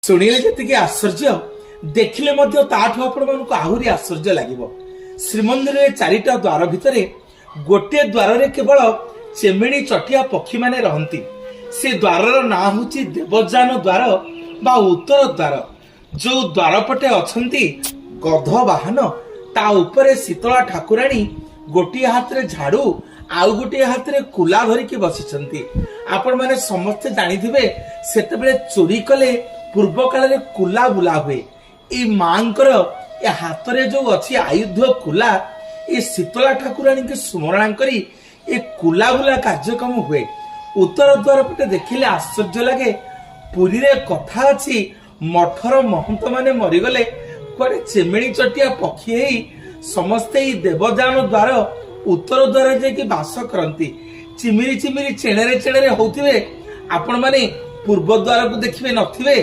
शुणिले जी आश्चर्य देखिले ताठू आपण आहरी आश्चर्य लगे। श्रीमंदिर में चारिटा द्वार भितर गोटे द्वार केवल चेमेणी चटिया पक्षी माने रहंती। से द्वार ना हूँ देवजान द्वार बा उत्तर द्वार। जो द्वार पटे अछंती गध वाहन ता उपरे शीतला ठाकुराणी गोटे हाथ रे झाड़ू आउ गोटे हाथ रे कुला धरिकी बसिछंती। आपण माने समस्ते जानिथिबे सेतेबेले चोरी कले पूर्व काल रे कुला बुला हुए। ए मांकर ए हाथ रे जो अछि आयुध कुला ए शीतला ठाकुराणी के स्मरण करी ए कुला बुला कार्यक्रम हुए। उत्तर द्वार पटे देखिले आश्चर्य लगे। पुरी रे कथा अछि मठर महंत माने मरिगले कुआडे चेमेणी चटिया पक्षी हेई समस्ते ई देवदान द्वार उत्तर द्वार जाके बास करंती। चिमिरी चिमिरी चेणेरे चेणेरे होउथिबे। आपण माने पूर्व द्वार को देखिबे नथिबे।